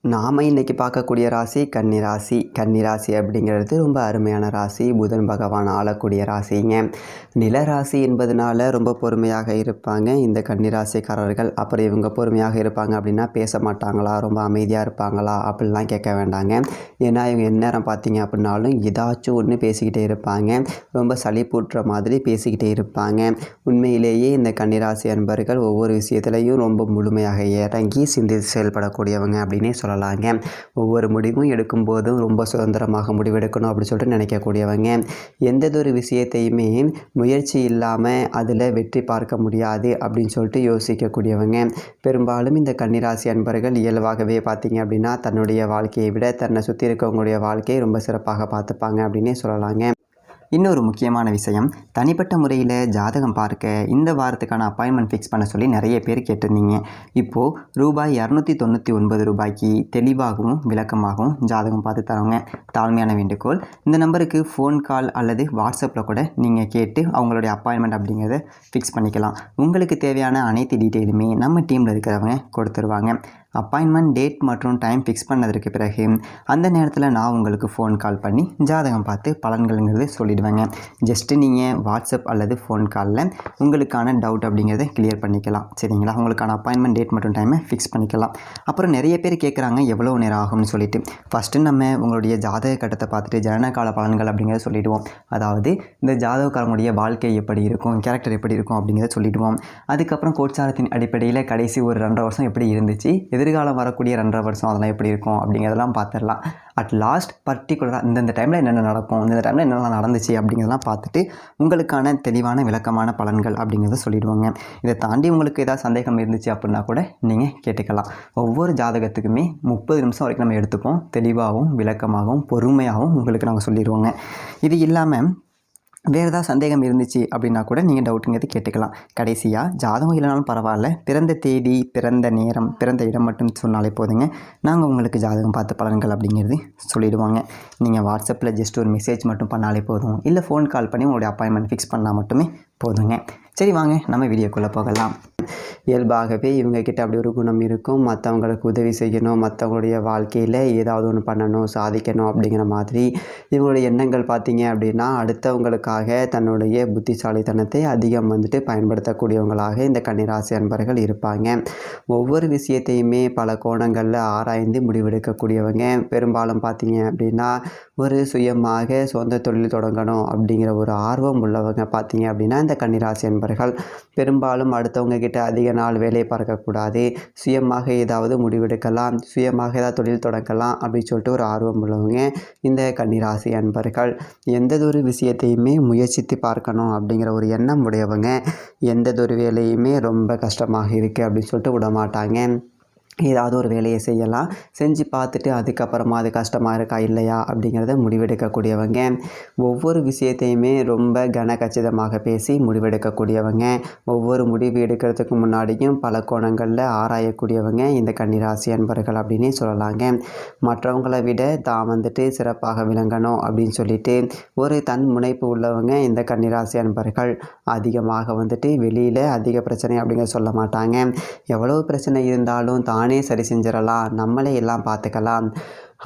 நாம் இன்றைக்கி பார்க்கக்கூடிய ராசி கன்னி ராசி அப்படிங்கிறது ரொம்ப அருமையான ராசி. புதன் பகவான் ஆளக்கூடிய ராசிங்க. நில ராசி என்பதனால ரொம்ப பொறுமையாக இருப்பாங்க இந்த கன்னி ராசிக்காரர்கள். அப்புறம் இவங்க பொறுமையாக இருப்பாங்க அப்படின்னா பேச மாட்டாங்களா, ரொம்ப அமைதியாக இருப்பாங்களா அப்படிலாம் கேட்க வேண்டாங்க. ஏன்னா இவங்க எந்நேரம் பார்த்தீங்க அப்படின்னாலும் ஏதாச்சும் ஒன்று பேசிக்கிட்டே இருப்பாங்க. ரொம்ப சலிப்பூட்டுற மாதிரி பேசிக்கிட்டே இருப்பாங்க. உண்மையிலேயே இந்த கன்னிராசி அன்பர்கள் ஒவ்வொரு விஷயத்துலையும் ரொம்ப முழுமையாக இறங்கி சிந்தித்து செயல்படக்கூடியவங்க அப்படின்னே சொல்லலாங்க. ஒவ்வொரு முடிவும் எடுக்கும்போதும் ரொம்ப சுதந்திரமாக முடிவெடுக்கணும் அப்படின்னு சொல்லிட்டு நினைக்கக்கூடியவங்க. எந்ததொரு விஷயத்தையுமே முயற்சி இல்லாமல் அதில் வெற்றி பார்க்க முடியாது அப்படின்னு சொல்லிட்டு யோசிக்கக்கூடியவங்க. பெரும்பாலும் இந்த கன்னிராசி அன்பர்கள் இயல்பாகவே பார்த்தீங்க அப்படின்னா தன்னுடைய வாழ்க்கையை விட தன்னை சுற்றி இருக்கவங்களுடைய வாழ்க்கையை ரொம்ப சிறப்பாக பார்த்துப்பாங்க அப்படின்னே சொல்லலாங்க. இன்னொரு முக்கியமான விஷயம், தனிப்பட்ட முறையில் ஜாதகம் பார்க்க இந்த வாரத்துக்கான அப்பாயின்மெண்ட் ஃபிக்ஸ் பண்ண சொல்லி நிறைய பேர் கேட்டிருந்தீங்க. இப்போது ரூபாய் 299 ரூபாய்க்கு தெளிவாகவும் விளக்கமாகவும் ஜாதகம் பார்த்து தரோங்க. தாழ்மையான வேண்டுகோள், இந்த நம்பருக்கு ஃபோன் கால் அல்லது வாட்ஸ்அப்பில் கூட நீங்கள் கேட்டு அவங்களுடைய அப்பாயின்மெண்ட் அப்படிங்கிறத ஃபிக்ஸ் பண்ணிக்கலாம். உங்களுக்கு தேவையான அனைத்து டீட்டெயிலுமே நம்ம டீமில் இருக்கிறவங்க கொடுத்துருவாங்க. அப்பாயின்மெண்ட் டேட் மற்றும் டைம் ஃபிக்ஸ் பண்ணதற்கு பிறகு அந்த நேரத்தில் நான் உங்களுக்கு ஃபோன் கால் பண்ணி ஜாதகம் பார்த்து பலன்கள்ங்கிறது சொல்லிடுவேங்க. ஜஸ்ட்டு நீங்கள் வாட்ஸ்அப் அல்லது ஃபோன் காலில் உங்களுக்கான டவுட் அப்படிங்கிறத கிளியர் பண்ணிக்கலாம். சரிங்களா? உங்களுக்கான அப்பாயின்மெண்ட் டேட் மற்றும் டைமை ஃபிக்ஸ் பண்ணிக்கலாம். அப்புறம் நிறைய பேர் கேட்குறாங்க எவ்வளோ நேரம் ஆகும்னு சொல்லிட்டு. ஃபஸ்ட்டு நம்ம உங்களுடைய ஜாதக கட்டத்தை பார்த்துட்டு ஜனனகால பலன்கள் அப்படிங்கிறத சொல்லிவிடுவோம். அதாவது இந்த ஜாதகக்காரங்களுடைய வாழ்க்கை எப்படி இருக்கும், கேரக்டர் எப்படி இருக்கும் அப்படிங்கிறத சொல்லிவிடுவோம். அதுக்கப்புறம் கோட்சாரத்தின் அடிப்படையில் கடைசி ஒரு 2.5 வருஷம் எப்படி இருந்துச்சு, எதிர்காலம் வரக்கூடிய 2.5 வருஷம் அதெல்லாம் எப்படி இருக்கும் அப்படிங்கிறதெல்லாம் பார்த்துடலாம். அட் லாஸ்ட் பர்டிகுலராக இந்தந்த டைமில் என்னென்ன நடக்கும், இந்த டைமில் என்னென்ன நடந்துச்சு அப்படிங்கிறதெல்லாம் பார்த்துட்டு உங்களுக்கான தெளிவான விளக்கமான பலன்கள் அப்படிங்கிறத சொல்லிடுவாங்க. இதை தாண்டி உங்களுக்கு ஏதாவது சந்தேகம் இருந்துச்சு அப்படின்னா கூட நீங்கள் கேட்டுக்கலாம். ஒவ்வொரு ஜாதகத்துக்குமே 30 நிமிஷம் வரைக்கும் நம்ம எடுத்துப்போம். தெளிவாகவும் விளக்கமாகவும் பொறுமையாகவும் உங்களுக்கு நாங்கள் சொல்லிடுவோங்க. இது இல்லாமல் வேறு ஏதாவது சந்தேகம் இருந்துச்சு அப்படின்னா கூட நீங்கள் டவுட்டுங்கிறது கேட்டுக்கலாம். கடைசியாக ஜாதகம் இல்லைனாலும் பரவாயில்ல, பிறந்த தேதி, பிறந்த நேரம், பிறந்த இடம் மட்டும் சொன்னாலே போதுங்க. நாங்கள் உங்களுக்கு ஜாதகம் பார்த்து பலன்கள் அப்படிங்கிறது சொல்லிவிடுவாங்க. நீங்கள் வாட்ஸ்அப்பில் ஜஸ்ட் ஒரு மெசேஜ் மட்டும் பண்ணாலே போதும், இல்லை ஃபோன் கால் பண்ணி உங்களுடைய அப்பாயின்மெண்ட் ஃபிக்ஸ் பண்ணால் மட்டுமே போதுங்க. சரி, வாங்க நம்ம வீடியோக்குள்ளே போகலாம். இயல்பாகவே இவங்கக்கிட்ட அப்படி ஒரு குணம் இருக்கும். மற்றவங்களுக்கு உதவி செய்யணும், மற்றவங்களுடைய வாழ்க்கையில் ஏதாவது ஒன்று பண்ணணும், சாதிக்கணும் அப்படிங்கிற மாதிரி இவங்களுடைய எண்ணங்கள் பார்த்தீங்க அப்படின்னா அடுத்தவங்களுக்காக தன்னுடைய புத்திசாலித்தனத்தை அதிகம் பயன்படுத்தக்கூடியவங்களாக இந்த கன்னிராசி அன்பர்கள் இருப்பாங்க. ஒவ்வொரு விஷயத்தையுமே பல கோணங்களில் ஆராய்ந்து முடிவெடுக்கக்கூடியவங்க. பெரும்பாலும் பார்த்தீங்க அப்படின்னா ஒரு சுயமாக சொந்த தொழில் தொடங்கணும் அப்படிங்கிற ஒரு ஆர்வம் உள்ளவங்க பார்த்தீங்க அப்படின்னா இந்த கன்னிராசி அன்பர்கள். பெரும்பாலும் அடுத்தவங்க கிட்ட அதிக நாள் வேலை பார்க்கக்கூடாது, சுயமாக ஏதாவது முடிவெடுக்கலாம், சுயமாக ஏதாவது தொழில் தொடங்கலாம் அப்படின்னு சொல்லிட்டு ஒரு ஆர்வம் உள்ளவங்க இந்த கன்னிராசி அன்பர்கள். எந்ததொரு விஷயத்தையுமே முயற்சித்து பார்க்கணும் அப்படிங்கிற ஒரு எண்ணம் உடையவங்க. எந்ததொரு வேலையுமே ரொம்ப கஷ்டமாக இருக்குது அப்படின்னு சொல்லிட்டு விட மாட்டாங்க. ஏதாவது ஒரு வேலையை செய்யலாம், செஞ்சு பார்த்துட்டு அதுக்கப்புறமா அது கஷ்டமாக இருக்கா இல்லையா அப்படிங்கிறத முடிவெடுக்கக்கூடியவங்க. ஒவ்வொரு விஷயத்தையுமே ரொம்ப கனகச்சிதமாக பேசி முடிவெடுக்கக்கூடியவங்க. ஒவ்வொரு முடிவு எடுக்கிறதுக்கு முன்னாடியும் பல கோணங்களில் ஆராயக்கூடியவங்க இந்த கன்னிராசி அன்பர்கள் அப்படின்னே சொல்லலாங்க. மற்றவங்களை விட தான் சிறப்பாக விளங்கணும் அப்படின்னு சொல்லிட்டு ஒரு தன் முனைப்பு உள்ளவங்க இந்த கன்னிராசி அன்பர்கள். அதிகமாக வெளியில் அதிக பிரச்சனை அப்படிங்கிற சொல்ல மாட்டாங்க. எவ்வளோ பிரச்சனை இருந்தாலும் தானே சரி செஞ்சிடலாம், நம்மளே எல்லாம் பார்த்துக்கலாம்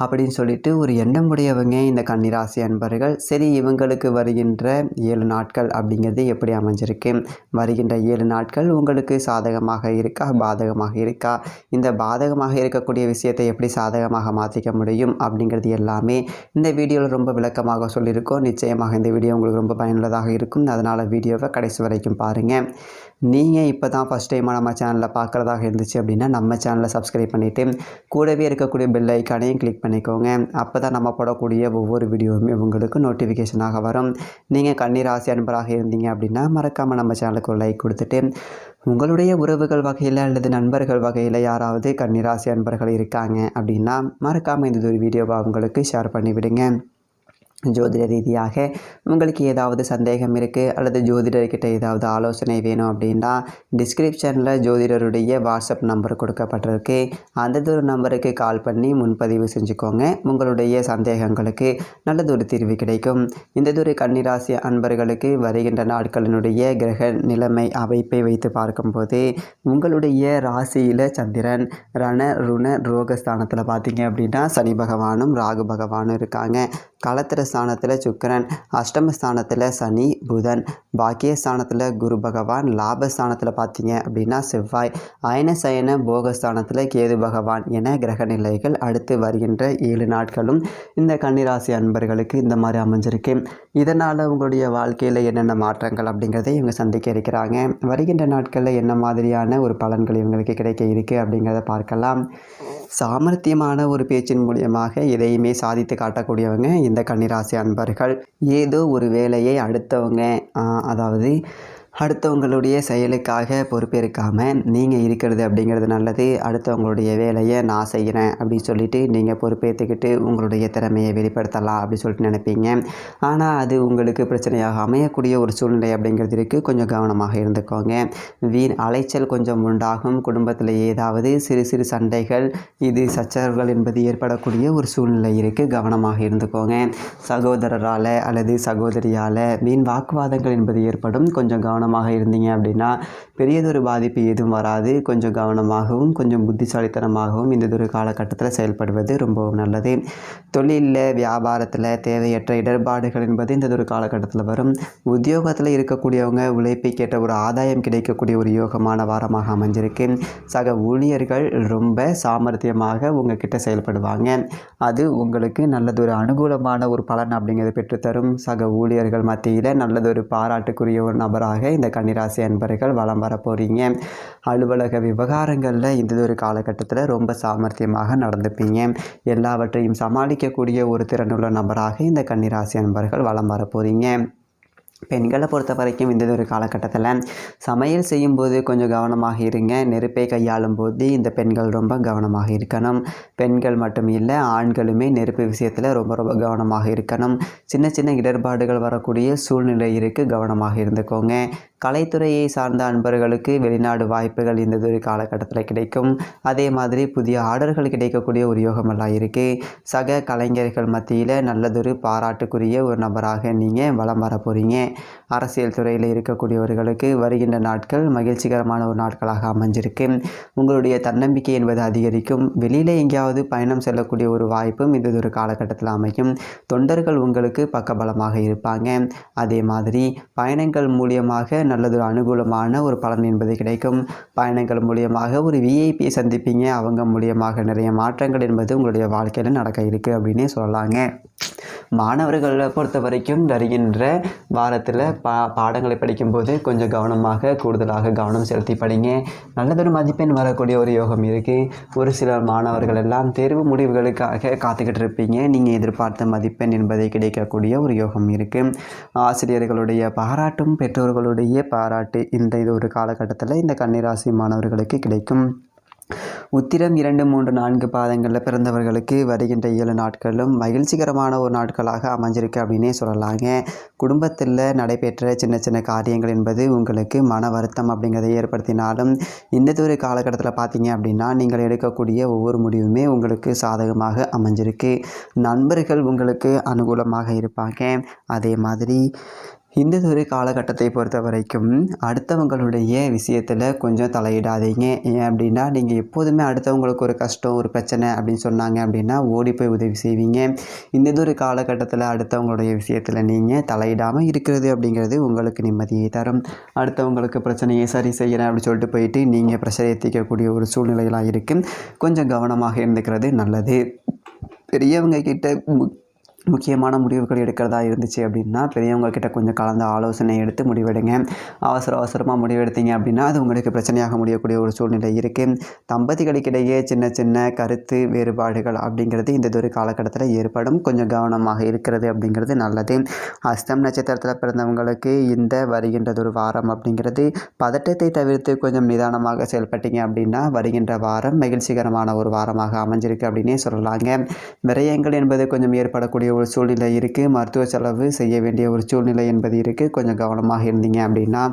அப்படின்னு சொல்லிட்டு ஒரு எண்ணம் உடையவங்க இந்த கன்னிராசி அன்பர்கள். சரி, இவங்களுக்கு வருகின்ற 7 நாட்கள் அப்படிங்கிறது எப்படி அமைஞ்சிருக்கு, வருகின்ற 7 நாட்கள் உங்களுக்கு சாதகமாக இருக்கா, பாதகமாக இருக்கா, இந்த பாதகமாக இருக்கக்கூடிய விஷயத்தை எப்படி சாதகமாக மாற்றிக்க முடியும் அப்படிங்கிறது எல்லாமே இந்த வீடியோவில் ரொம்ப விளக்கமாக சொல்லியிருக்கோம். நிச்சயமாக இந்த வீடியோ உங்களுக்கு ரொம்ப பயனுள்ளதாக இருக்கும். அதனால் வீடியோவை கடைசி வரைக்கும் பாருங்கள். நீங்கள் இப்போ தான் ஃபஸ்ட் டைமாக நம்ம சேனலில் பார்க்குறதாக இருந்துச்சு அப்படின்னா நம்ம சேனலை சப்ஸ்கிரைப் பண்ணிவிட்டு கூடவே இருக்கக்கூடிய பெல் ஐக்கானையும் கிளிக் பண்ணிக்கோங்க. அப்போ தான் நம்ம போடக்கூடிய ஒவ்வொரு வீடியோவுமே உங்களுக்கு நோட்டிஃபிகேஷனாக வரும். நீங்கள் கன்னிராசி அன்பராக இருந்தீங்க அப்படின்னா மறக்காமல் நம்ம சேனலுக்கு ஒரு லைக் கொடுத்துட்டு உங்களுடைய உறவுகள் வகையில் அல்லது நண்பர்கள் வகையில் யாராவது கன்னிராசி அன்பர்கள் இருக்காங்க அப்படின்னா மறக்காமல் இந்த ஒரு வீடியோவை அவங்களுக்கு ஷேர் பண்ணிவிடுங்க. ஜோதிட ரீதியாக உங்களுக்கு ஏதாவது சந்தேகம் இருக்குது அல்லது ஜோதிடர்கிட்ட ஏதாவது ஆலோசனை வேணும் அப்படின்னா டிஸ்கிரிப்ஷனில் ஜோதிடருடைய வாட்ஸ்அப் நம்பர் கொடுக்கப்பட்டிருக்கு. அந்த ஒரு நம்பருக்கு கால் பண்ணி முன்பதிவு செஞ்சுக்கோங்க. உங்களுடைய சந்தேகங்களுக்கு நல்லதொரு தீர்வு கிடைக்கும். இந்த கன்னிராசி அன்பர்களுக்கு வருகின்ற நாட்களினுடைய கிரக நிலைமை அமைப்பை வைத்து பார்க்கும்போது உங்களுடைய ராசியில் சந்திரன் ரண ருண ரோகஸ்தானத்தில் பார்த்தீங்க அப்படின்னா சனி பகவானும் ராகு பகவானும் இருக்காங்க. களத்திர ஸ்தானத்தில் சுக்கிரன், அஷ்டமஸ்தானத்தில் சனி புதன், பாக்கியஸ்தானத்தில் குரு பகவான், லாபஸ்தானத்தில் பார்த்தீங்க அப்படின்னா செவ்வாய், அயனசயன போகஸ்தானத்தில் கேது பகவான் என கிரக நிலைகள் அடுத்து வருகின்ற 7 நாட்களும் இந்த கன்னிராசி அன்பர்களுக்கு இந்த மாதிரி அமைஞ்சிருக்கு. இதனால் உங்களுடைய வாழ்க்கையில் என்னென்ன மாற்றங்கள் அப்படிங்கிறத இவங்க சந்திக்க இருக்கிறாங்க. வருகின்ற நாட்களில் என்ன மாதிரியான ஒரு பலன்கள் இவங்களுக்கு கிடைக்க இருக்குது அப்படிங்கிறத பார்க்கலாம். சாமர்த்தியமான ஒரு பேச்சின் மூலியமாக எதையுமே சாதித்து காட்டக்கூடியவங்க இந்த கன்னிராசி அன்பர்கள். ஏதோ ஒரு வேலையை அடுத்தவங்களுடைய செயலுக்காக பொறுப்பேற்காமல் நீங்கள் இருக்கிறது அப்படிங்கிறது நல்லது. அடுத்தவங்களுடைய வேலையை நான் செய்கிறேன் அப்படின்னு சொல்லிட்டு நீங்கள் பொறுப்பேற்றுக்கிட்டு உங்களுடைய திறமையை வெளிப்படுத்தலாம் அப்படின்னு சொல்லிட்டு நினைப்பீங்க. ஆனால் அது உங்களுக்கு பிரச்சனையாக அமையக்கூடிய ஒரு சூழ்நிலை அப்படிங்கிறது இருக்குது. கொஞ்சம் கவனமாக இருந்துக்கோங்க. வீண் அலைச்சல் கொஞ்சம் உண்டாகும். குடும்பத்தில் ஏதாவது சிறு சிறு சண்டைகள், இது சச்சரவுகள் என்பது ஏற்படக்கூடிய ஒரு சூழ்நிலை இருக்குது. கவனமாக இருந்துக்கோங்க. சகோதரரால் அல்லது சகோதரியால் வீண் வாக்குவாதங்கள் என்பது ஏற்படும். கொஞ்சம் கவனமாக இருந்தீங்க அப்படின்னா பெரியதொரு பாதிப்பு எதுவும் வராது. கொஞ்சம் கவனமாகவும் கொஞ்சம் புத்திசாலித்தனமாகவும் இந்த காலகட்டத்தில் செயல்படுவது ரொம்பவும் நல்லது. தொழிலில் வியாபாரத்தில் தேவையற்ற இடர்பாடுகள் என்பது இந்த காலகட்டத்தில் வரும். உத்தியோகத்தில் இருக்கக்கூடியவங்க உழைப்பை கேட்ட ஒரு ஆதாயம் கிடைக்கக்கூடிய ஒரு யோகமான வாரமாக அமைஞ்சிருக்கு. சக ஊழியர்கள் ரொம்ப சாமர்த்தியமாக உங்ககிட்ட செயல்படுவாங்க. அது உங்களுக்கு நல்லதொரு அனுகூலமான ஒரு பலன் அப்படிங்கிறத பெற்றுத்தரும். சக ஊழியர்கள் மத்தியில் நல்லதொரு பாராட்டுக்குரிய ஒரு நபராக இந்த கன்னிராசி அன்பர்கள் வலம் வர போகிறீங்க. அலுவலக விவகாரங்களில் இந்த காலகட்டத்தில் ரொம்ப சாமர்த்தியமாக நடந்துப்பீங்க. எல்லாவற்றையும் சமாளிக்கக்கூடிய ஒரு திறனுள்ள நபராக இந்த கன்னிராசி அன்பர்கள் வலம் வர போகிறீங்க. பெண்களை பொறுத்த வரைக்கும் இந்த காலகட்டத்தில் சமையல் செய்யும்போது கொஞ்சம் கவனமாக இருங்க. நெருப்பை கையாளும் போது இந்த பெண்கள் ரொம்ப கவனமாக இருக்கணும். பெண்கள் மட்டும் இல்லை, ஆண்களுமே நெருப்பு விஷயத்தில் ரொம்ப ரொம்ப கவனமாக இருக்கணும். சின்ன சின்ன இடர்பாடுகள் வரக்கூடிய சூழ்நிலை இருக்குது. கவனமாக இருந்துக்கோங்க. கலைத்துறையை சார்ந்த அன்பர்களுக்கு வெளிநாடு வாய்ப்புகள் இந்த காலகட்டத்தில் கிடைக்கும். அதே மாதிரி புதிய ஆர்டர்கள் கிடைக்கக்கூடிய ஒரு யோகமெல்லாம் இருக்குது. சக கலைஞர்கள் மத்தியில் நல்லதொரு பாராட்டுக்குரிய ஒரு நபராக நீங்கள் வலம் வர போகிறீங்க. அரசியல் துறையில் இருக்கக்கூடியவர்களுக்கு வருகின்ற நாட்கள் மகிழ்ச்சிகரமான ஒரு நாட்களாக அமைஞ்சிருக்கு. உங்களுடைய தன்னம்பிக்கை என்பது அதிகரிக்கும். வெளியில் எங்கேயாவது பயணம் செல்லக்கூடிய ஒரு வாய்ப்பும் இந்த காலகட்டத்தில் அமையும். தொண்டர்கள் உங்களுக்கு பக்கபலமாக இருப்பாங்க. அதே மாதிரி பயணங்கள் மூலியமாக நல்லதொரு அனுகூலமான ஒரு பலன் என்பது கிடைக்கும். பயணங்கள் மூலியமாக ஒரு விஐபியை சந்திப்பீங்க. அவங்க மூலியமாக நிறைய மாற்றங்கள் என்பது உங்களுடைய வாழ்க்கையில் நடக்க இருக்குது அப்படின்னே சொல்லலாங்க. மாணவர்களை பொறுத்த வரைக்கும் வருகின்ற வாரத்தில் பாடங்களை படிக்கும்போது கொஞ்சம் கவனமாக கூடுதலாக கவனம் செலுத்தி படிங்க. நல்லதொரு மதிப்பெண் வரக்கூடிய ஒரு யோகம் இருக்குது. ஒரு சில மாணவர்கள் எல்லாம் தேர்வு முடிவுகளுக்காக காத்துக்கிட்டு இருப்பீங்க. நீங்கள் எதிர்பார்த்த மதிப்பெண் என்பதை கிடைக்கக்கூடிய ஒரு யோகம் இருக்குது. ஆசிரியர்களுடைய பாராட்டும் பெற்றோர்களுடைய பாராட்டு இந்த காலகட்டத்தில் இந்த கன்னிராசி மாணவர்களுக்கு கிடைக்கும். உத்திரம் 2, 3, 4 பாதங்களில் பிறந்தவர்களுக்கு வருகின்ற 7 நாட்களும் மகிழ்ச்சிகரமான ஒரு நாட்களாக அமைஞ்சிருக்கு அப்படின்னே சொல்லலாங்க. குடும்பத்தில் நடைபெற்ற சின்ன சின்ன காரியங்கள் என்பது உங்களுக்கு மன வருத்தம் அப்படிங்கிறத ஏற்படுத்தினாலும் இந்த காலகட்டத்தில் பார்த்தீங்க அப்படின்னா நீங்கள் எடுக்கக்கூடிய ஒவ்வொரு முடிவுமே உங்களுக்கு சாதகமாக அமைஞ்சிருக்கு. நண்பர்கள் உங்களுக்கு அனுகூலமாக இருப்பாங்க. அதே மாதிரி இந்த காலகட்டத்தை பொறுத்த வரைக்கும் அடுத்தவங்களுடைய விஷயத்தில் கொஞ்சம் தலையிடாதீங்க. ஏன் அப்படின்னா நீங்கள் எப்போதுமே அடுத்தவங்களுக்கு ஒரு கஷ்டம் ஒரு பிரச்சனை அப்படின்னு சொன்னாங்க அப்படின்னா ஓடி போய் உதவி செய்வீங்க. இந்த காலகட்டத்தில் அடுத்தவங்களுடைய விஷயத்தில் நீங்கள் தலையிடாமல் இருக்கிறது அப்படிங்கிறது உங்களுக்கு நிம்மதியை தரும். அடுத்தவங்களுக்கு பிரச்சனையை சரி செய்கிறேன் அப்படின்னு சொல்லிட்டு போயிட்டு நீங்கள் ப்ரெஷர் ஏற்றிக்கக்கூடிய ஒரு சூழ்நிலையெல்லாம் இருக்குது. கொஞ்சம் கவனமாக இருந்துக்கிறது நல்லது. பெரியவங்க கிட்ட முக்கியமான முடிவுகள் எடுக்கிறதா இருந்துச்சு அப்படின்னா பெரியவங்கக்கிட்ட கொஞ்சம் கலந்து ஆலோசனை எடுத்து முடிவெடுங்க. அவசரமாக முடிவெடுத்தீங்க அப்படின்னா அது உங்களுக்கு பிரச்சனையாக முடியக்கூடிய ஒரு சூழ்நிலை இருக்குது. தம்பதிகளுக்கிடையே சின்ன சின்ன கருத்து வேறுபாடுகள் அப்படிங்கிறது இந்த காலகட்டத்தில் ஏற்படும். கொஞ்சம் கவனமாக இருக்கிறது அப்படிங்கிறது நல்லது. அஸ்தம் நட்சத்திரத்தில் பிறந்தவங்களுக்கு இந்த வருகின்றதொரு வாரம் அப்படிங்கிறது பதட்டத்தை தவிர்த்து கொஞ்சம் நிதானமாக செயல்பட்டீங்க அப்படின்னா வருகின்ற வாரம் மகிழ்ச்சிகரமான ஒரு வாரமாக அமைஞ்சிருக்கு அப்படின்னே சொல்லலாங்க. விரயங்கள் என்பது கொஞ்சம் ஏற்படக்கூடிய ஒரு சூழ்நிலை இருக்குது. மருத்துவ செலவு செய்ய வேண்டிய ஒரு சூழ்நிலை என்பது இருக்குது. கொஞ்சம் கவனமாக இருந்தீங்க அப்படின்னா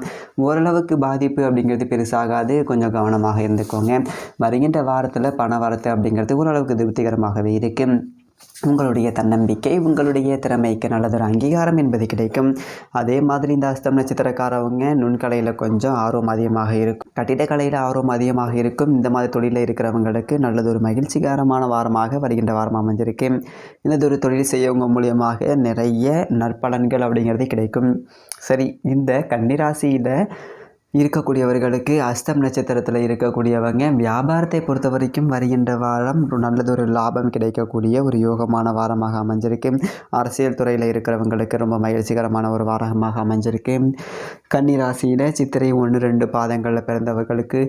ஓரளவுக்கு பாதிப்பு அப்படிங்கிறது பெருசாகாது. கொஞ்சம் கவனமாக இருந்துக்கோங்க. வருகின்ற வாரத்தில் பண வரத்து அப்படிங்கிறது ஓரளவுக்கு திருப்திகரமாகவே இருக்குது. உங்களுடைய தன்னம்பிக்கை, உங்களுடைய திறமைக்கு நல்லதொரு அங்கீகாரம் என்பது கிடைக்கும். அதே மாதிரி இந்த அஸ்தம் நட்சத்திரக்காரவங்க நுண்கலையில் கொஞ்சம் ஆர்வம் அதிகமாக இருக்கும். கட்டிடக்கலையில் ஆர்வம் அதிகமாக இருக்கும். இந்த மாதிரி தொழிலில் இருக்கிறவங்களுக்கு நல்லதொரு மகிழ்ச்சிகரமான வாரமாக வருகின்ற வாரம் அமைஞ்சிருக்கு. இன்னதொரு தொழில் செய்யவங்க மூலியமாக நிறைய நற்பலன்கள் அப்படிங்கிறது கிடைக்கும். சரி, இந்த கன்னிராசியில் இருக்கக்கூடியவர்களுக்கு அஸ்தம் நட்சத்திரத்தில் இருக்கக்கூடியவங்க வியாபாரத்தை பொறுத்த வரைக்கும் வருகின்ற வாரம் நல்லதொரு லாபம் கிடைக்கக்கூடிய ஒரு யோகமான வாரமாக அமைஞ்சிருக்கு. அரசியல் துறையில் இருக்கிறவங்களுக்கு ரொம்ப மகிழ்ச்சிகரமான ஒரு வாரமாக அமைஞ்சிருக்கு. கன்னிராசியில் சித்திரை 1-2 பாதங்களில் பிறந்தவர்களுக்கு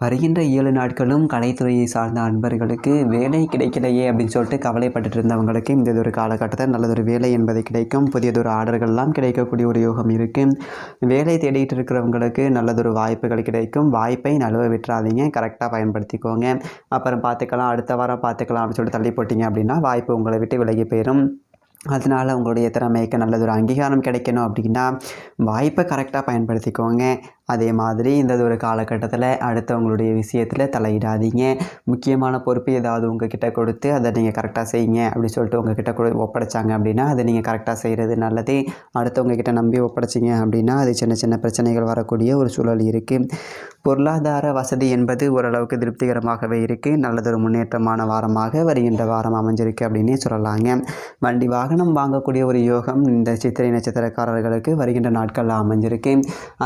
வருகின்ற 7 நாட்களும் கலைத்துறையை சார்ந்த அன்பர்களுக்கு வேலை கிடைக்கலையே அப்படின்னு சொல்லிட்டு கவலைப்பட்டு இருந்தவங்களுக்கு இந்த ஒரு காலகட்டத்தில் நல்லதொரு வேலை என்பது கிடைக்கும். புதியதொரு ஆர்டர்கள்லாம் கிடைக்கக்கூடிய ஒரு யோகம் இருக்குது. வேலை தேடிட்டு இருக்கிறவங்களுக்கு நல்லதொரு வாய்ப்புகள் கிடைக்கும். வாய்ப்பை நழுவ விட்டுறாதீங்க, கரெக்டாக பயன்படுத்திக்கோங்க. அப்புறம் பார்த்துக்கலாம், அடுத்த வாரம் பார்த்துக்கலாம் அப்படின்னு சொல்லிட்டு தள்ளி போட்டிங்க அப்படின்னா வாய்ப்பு உங்களை விட்டு விலகி போயிடும். அதனால் உங்களுடைய திறமைக்கு நல்லதொரு அங்கீகாரம் கிடைக்கணும் அப்படின்னா வாய்ப்பை கரெக்டாக பயன்படுத்திக்கோங்க. அதே மாதிரி இந்த ஒரு காலகட்டத்தில் அடுத்தவங்களுடைய விஷயத்தில் தலையிடாதீங்க. முக்கியமான பொறுப்பு ஏதாவது உங்ககிட்ட கொடுத்து அதை நீங்கள் கரெக்டாக செய்யுங்க அப்படின்னு சொல்லிட்டு உங்ககிட்ட ஒப்படைச்சாங்க அப்படின்னா அதை நீங்கள் கரெக்டாக செய்கிறது நல்லது. அடுத்தவங்ககிட்ட நம்பி ஒப்படைச்சிங்க அப்படின்னா அது சின்ன சின்ன பிரச்சனைகள் வரக்கூடிய ஒரு சூழல் இருக்குது. பொருளாதார வசதி என்பது ஓரளவுக்கு திருப்திகரமாகவே இருக்குது. நல்லதொரு முன்னேற்றமான வாரமாக வருகின்ற வாரம் அமைஞ்சிருக்கு அப்படின்னே சொல்லலாங்க. வண்டி வாகனம் வாங்கக்கூடிய ஒரு யோகம் இந்த சித்திரை நட்சத்திரக்காரர்களுக்கு வருகின்ற நாட்களில் அமைஞ்சிருக்கு.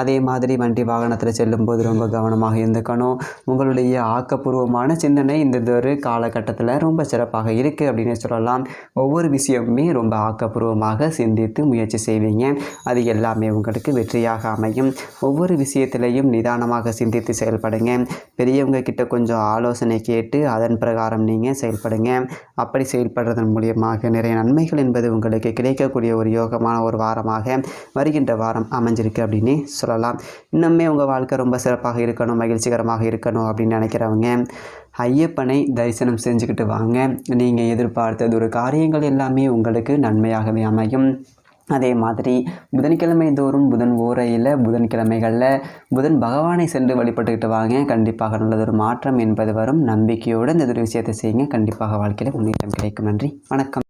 அதே மாதிரி வண்டி வாகனத்தில் செல்லும்போது ரொம்ப கவனமாக இருந்துக்கணும். உங்களுடைய ஆக்கப்பூர்வமான சிந்தனை இந்த ஒரு காலகட்டத்தில் ரொம்ப சிறப்பாக இருக்குது அப்படின்னு சொல்லலாம். ஒவ்வொரு விஷயமுமே ரொம்ப ஆக்கப்பூர்வமாக சிந்தித்து முயற்சி செய்வீங்க. அது எல்லாமே உங்களுக்கு வெற்றியாக அமையும். ஒவ்வொரு விஷயத்திலையும் நிதானமாக சிந்தித்து செயல்படுங்க. பெரியவங்க கிட்ட கொஞ்சம் ஆலோசனை கேட்டு அதன் பிரகாரம் நீங்கள் செயல்படுங்க. அப்படி செயல்படுறதன் மூலியமாக நிறைய நன்மைகள் என்பது உங்களுக்கு கிடைக்கக்கூடிய ஒரு யோகமான ஒரு வாரமாக வருகின்ற வாரம் அமைஞ்சிருக்கு அப்படின்னு சொல்லலாம். இன்னுமே உங்கள் வாழ்க்கை ரொம்ப சிறப்பாக இருக்கணும், மகிழ்ச்சிகரமாக இருக்கணும் அப்படின்னு நினைக்கிறவங்க ஐயப்பனை தரிசனம் செஞ்சுக்கிட்டு வாங்க. நீங்கள் எதிர்பார்த்தது ஒரு காரியங்கள் எல்லாமே உங்களுக்கு நன்மையாகவே அமையும். அதே மாதிரி புதன்கிழமை தோறும் புதன் ஓரையில் புதன்கிழமைகளில் புதன் பகவானை சென்று வழிபட்டுக்கிட்டு வாங்க. கண்டிப்பாக நல்லதொரு மாற்றம் என்பது வரும். நம்பிக்கையோடு இந்த ஒரு விஷயத்தை செய்யுங்க. கண்டிப்பாக வாழ்க்கையில் முன்னேற்றம் கிடைக்கும். நன்றி, வணக்கம்.